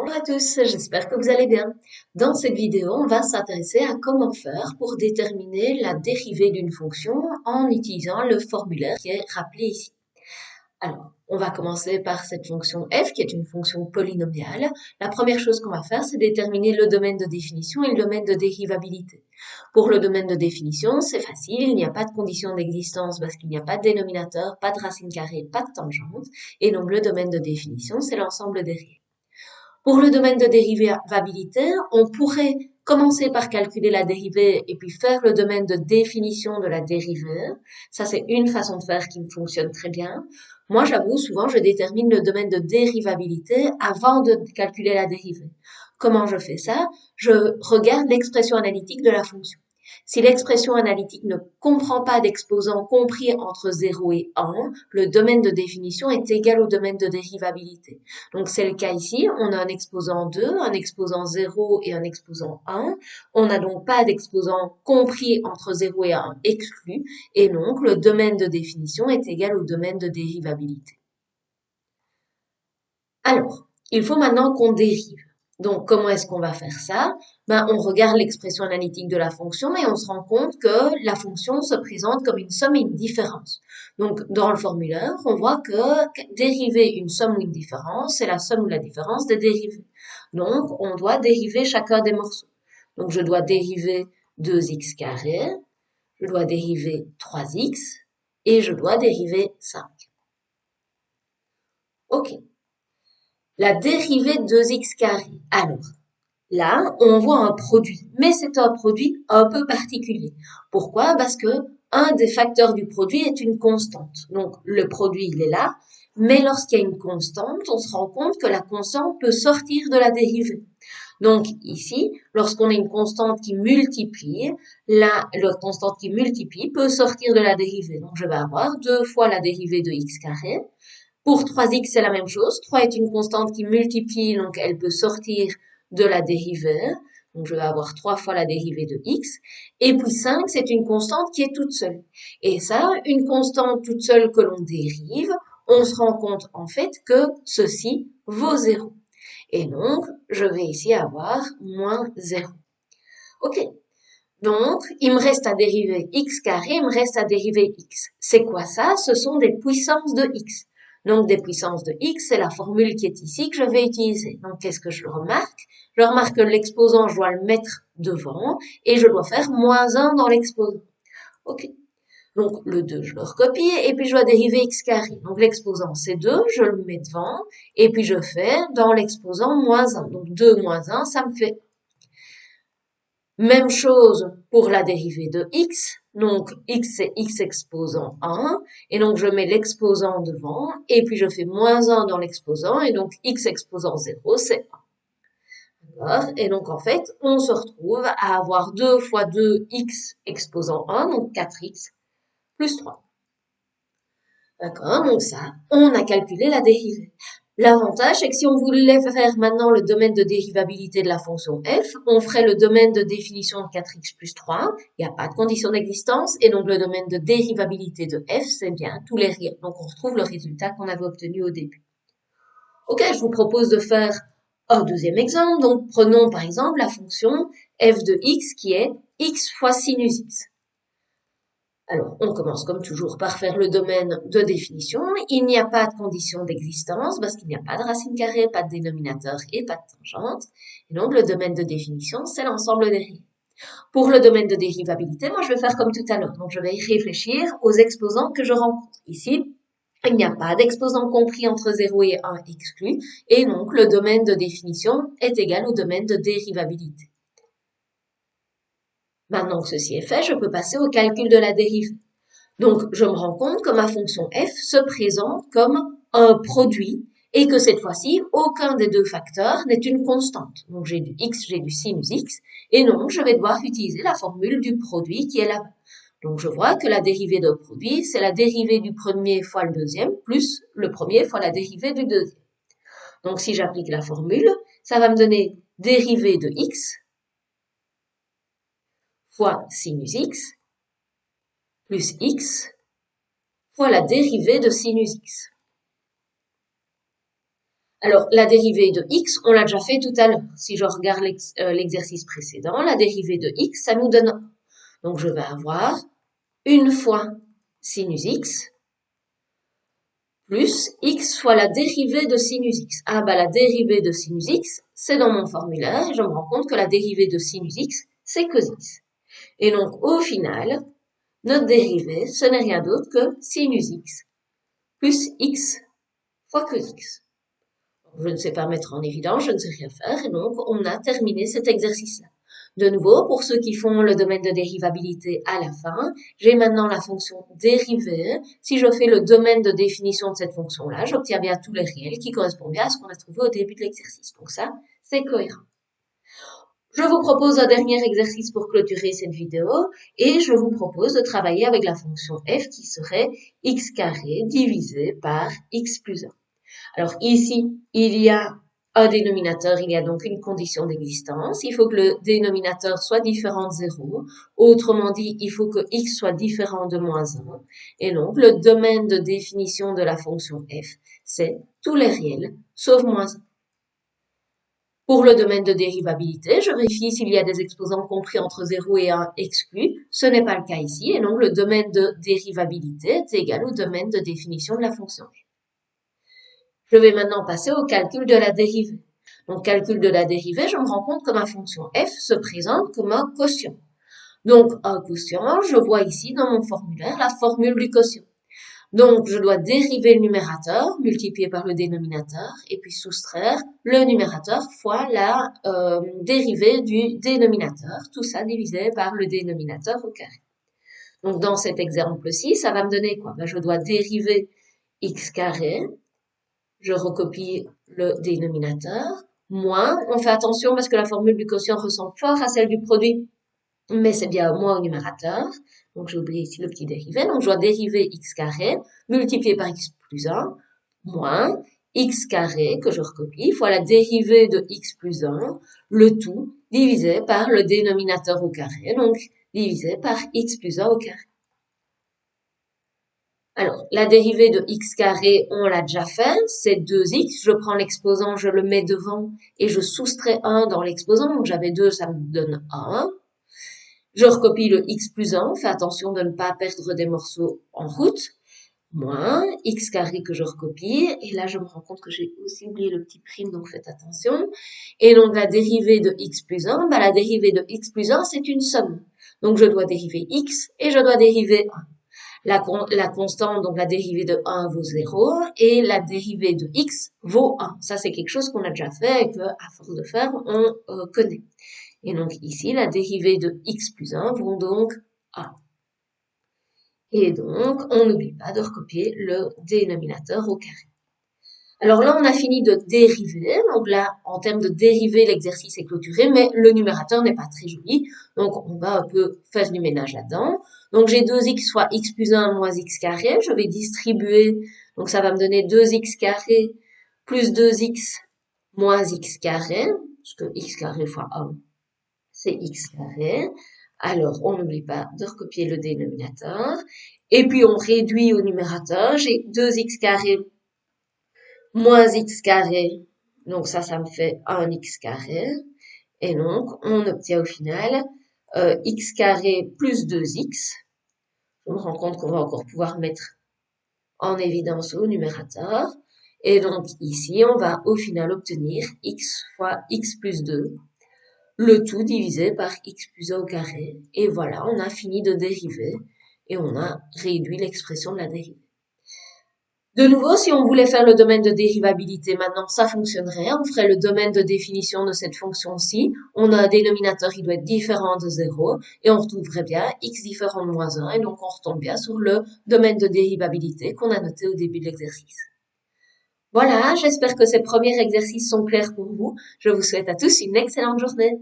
Bonjour à tous, j'espère que vous allez bien. Dans cette vidéo, on va s'intéresser à comment faire pour déterminer la dérivée d'une fonction en utilisant le formulaire qui est rappelé ici. Alors, on va commencer par cette fonction f qui est une fonction polynomiale. La première chose qu'on va faire, c'est déterminer le domaine de définition et le domaine de dérivabilité. Pour le domaine de définition, c'est facile, il n'y a pas de condition d'existence parce qu'il n'y a pas de dénominateur, pas de racine carrée, pas de tangente. Et donc le domaine de définition, c'est l'ensemble des réels. Pour le domaine de dérivabilité, on pourrait commencer par calculer la dérivée et puis faire le domaine de définition de la dérivée. Ça, c'est une façon de faire qui me fonctionne très bien. Moi, j'avoue, souvent, je détermine le domaine de dérivabilité avant de calculer la dérivée. Comment je fais ça? Je regarde l'expression analytique de la fonction. Si l'expression analytique ne comprend pas d'exposant compris entre 0 et 1, le domaine de définition est égal au domaine de dérivabilité. Donc c'est le cas ici, on a un exposant 2, un exposant 0 et un exposant 1. On n'a donc pas d'exposant compris entre 0 et 1 exclu, et donc le domaine de définition est égal au domaine de dérivabilité. Alors, il faut maintenant qu'on dérive. Donc, comment est-ce qu'on va faire ça? On regarde l'expression analytique de la fonction et on se rend compte que la fonction se présente comme une somme et une différence. Donc, dans le formulaire, on voit que dériver une somme ou une différence, c'est la somme ou la différence des dérivés. Donc, on doit dériver chacun des morceaux. Donc, je dois dériver 2x carré, je dois dériver 3x et je dois dériver 5. OK. La dérivée de 2x carré. Alors, là, on voit un produit, mais c'est un produit un peu particulier. Pourquoi? Parce que un des facteurs du produit est une constante. Donc, le produit, il est là, mais lorsqu'il y a une constante, on se rend compte que la constante peut sortir de la dérivée. Donc, ici, lorsqu'on a une constante qui multiplie, la constante qui multiplie peut sortir de la dérivée. Donc, je vais avoir 2 fois la dérivée de x carré. Pour 3x, c'est la même chose. 3 est une constante qui multiplie, donc elle peut sortir de la dérivée. Donc, je vais avoir 3 fois la dérivée de x. Et puis 5, c'est une constante qui est toute seule. Et ça, une constante toute seule que l'on dérive, on se rend compte en fait que ceci vaut 0. Et donc, je vais ici avoir moins 0. OK. Donc, il me reste à dériver x carré, il me reste à dériver x. C'est quoi ça? Ce sont des puissances de x. Donc, des puissances de x, c'est la formule qui est ici que je vais utiliser. Donc, qu'est-ce que je remarque? Je remarque que l'exposant, je dois le mettre devant et je dois faire moins 1 dans l'exposant. OK. Donc, le 2, je le recopie et puis je dois dériver x carré. Donc, l'exposant, c'est 2, je le mets devant et puis je fais dans l'exposant moins 1. Donc, 2 moins 1, ça me fait même chose pour la dérivée de x. Donc, x, c'est x exposant 1. Et donc, je mets l'exposant devant. Et puis, je fais moins 1 dans l'exposant. Et donc, x exposant 0, c'est 1. D'accord? Et donc, en fait, on se retrouve à avoir 2 fois 2 x exposant 1, donc 4x, plus 3. D'accord? Donc ça, on a calculé la dérivée. L'avantage, c'est que si on voulait faire maintenant le domaine de dérivabilité de la fonction f, on ferait le domaine de définition de 4x plus 3, il n'y a pas de condition d'existence, et donc le domaine de dérivabilité de f, c'est bien tous les réels. Donc on retrouve le résultat qu'on avait obtenu au début. Ok, je vous propose de faire un deuxième exemple. Donc prenons par exemple la fonction f de x qui est x fois sinus x. Alors, on commence comme toujours par faire le domaine de définition. Il n'y a pas de condition d'existence parce qu'il n'y a pas de racine carrée, pas de dénominateur et pas de tangente. Et donc, le domaine de définition, c'est l'ensemble des réels. Pour le domaine de dérivabilité, moi, je vais faire comme tout à l'heure. Donc, je vais y réfléchir aux exposants que je rencontre. Ici, il n'y a pas d'exposant compris entre 0 et 1 exclu. Et donc, le domaine de définition est égal au domaine de dérivabilité. Maintenant que ceci est fait, je peux passer au calcul de la dérivée. Donc, je me rends compte que ma fonction f se présente comme un produit et que cette fois-ci, aucun des deux facteurs n'est une constante. Donc, j'ai du x, j'ai du sinus x, et donc je vais devoir utiliser la formule du produit qui est là-bas. Donc, je vois que la dérivée d'un produit, c'est la dérivée du premier fois le deuxième, plus le premier fois la dérivée du deuxième. Donc, si j'applique la formule, ça va me donner dérivée de x fois sinus x plus x fois la dérivée de sinus x. Alors, la dérivée de x, on l'a déjà fait tout à l'heure. Si je regarde l'exercice précédent, la dérivée de x, ça nous donne 1. Donc, je vais avoir une fois sinus x plus x fois la dérivée de sinus x. Ah bah la dérivée de sinus x, c'est dans mon formulaire et je me rends compte que la dérivée de sinus x, c'est cos x. Et donc au final, notre dérivée, ce n'est rien d'autre que sinus x plus x fois cos x. Je ne sais pas mettre en évidence, je ne sais rien faire et donc on a terminé cet exercice-là. De nouveau, pour ceux qui font le domaine de dérivabilité à la fin, j'ai maintenant la fonction dérivée. Si je fais le domaine de définition de cette fonction-là, j'obtiens bien tous les réels qui correspondent bien à ce qu'on a trouvé au début de l'exercice. Donc ça, c'est cohérent. Je vous propose un dernier exercice pour clôturer cette vidéo et je vous propose de travailler avec la fonction f qui serait x carré divisé par x plus 1. Alors ici, il y a un dénominateur, il y a donc une condition d'existence. Il faut que le dénominateur soit différent de 0. Autrement dit, il faut que x soit différent de moins 1. Et donc, le domaine de définition de la fonction f, c'est tous les réels, sauf moins 1. Pour le domaine de dérivabilité, je vérifie s'il y a des exposants compris entre 0 et 1 exclus. Ce n'est pas le cas ici. Et donc, le domaine de dérivabilité est égal au domaine de définition de la fonction f. Je vais maintenant passer au calcul de la dérivée. Donc, calcul de la dérivée, je me rends compte que ma fonction f se présente comme un quotient. Donc, un quotient, je vois ici dans mon formulaire la formule du quotient. Donc, je dois dériver le numérateur, multiplier par le dénominateur, et puis soustraire le numérateur fois la dérivée du dénominateur, tout ça divisé par le dénominateur au carré. Donc, dans cet exemple-ci, ça va me donner quoi? Ben, je dois dériver x carré, je recopie le dénominateur, moins, on fait attention parce que la formule du quotient ressemble fort à celle du produit, mais c'est bien moins au numérateur. Donc, j'ai oublié ici le petit dérivé. Donc, je dois dériver x carré multiplié par x plus 1 moins x carré que je recopie fois la dérivée de x plus 1, le tout divisé par le dénominateur au carré, donc divisé par x plus 1 au carré. Alors, la dérivée de x carré, on l'a déjà fait, c'est 2x. Je prends l'exposant, je le mets devant et je soustrais 1 dans l'exposant. Donc, j'avais 2, ça me donne 1. Je recopie le x plus 1, fais attention de ne pas perdre des morceaux en route, moins x carré que je recopie, et là je me rends compte que j'ai aussi oublié le petit prime, donc faites attention. Et donc la dérivée de x plus 1, la dérivée de x plus 1 c'est une somme. Donc je dois dériver x et je dois dériver 1. La constante, donc la dérivée de 1 vaut 0, et la dérivée de x vaut 1. Ça c'est quelque chose qu'on a déjà fait et que, à force de faire, on connaît. Et donc ici, la dérivée de x plus 1 vaut donc 1. Et donc, on n'oublie pas de recopier le dénominateur au carré. Alors là, on a fini de dériver. Donc là, en termes de dérivée, l'exercice est clôturé, mais le numérateur n'est pas très joli. Donc, on va un peu faire du ménage là-dedans. Donc, j'ai 2x fois x plus 1 moins x carré. Je vais distribuer. Donc, ça va me donner 2x carré plus 2x moins x carré, parce que x carré fois 1, c'est x carré. Alors, on n'oublie pas de recopier le dénominateur. Et puis, on réduit au numérateur. J'ai 2x carré moins x carré. Donc, ça me fait 1x carré. Et donc, on obtient au final x carré plus 2x. On me rend compte qu'on va encore pouvoir mettre en évidence au numérateur. Et donc, ici, on va au final obtenir x fois x plus 2. Le tout divisé par x plus 1 au carré. Et voilà, on a fini de dériver et on a réduit l'expression de la dérivée. De nouveau, si on voulait faire le domaine de dérivabilité maintenant, ça fonctionnerait. On ferait le domaine de définition de cette fonction-ci. On a un dénominateur qui doit être différent de 0 et on retrouverait bien x différent de moins 1 et donc on retombe bien sur le domaine de dérivabilité qu'on a noté au début de l'exercice. Voilà, j'espère que ces premiers exercices sont clairs pour vous. Je vous souhaite à tous une excellente journée.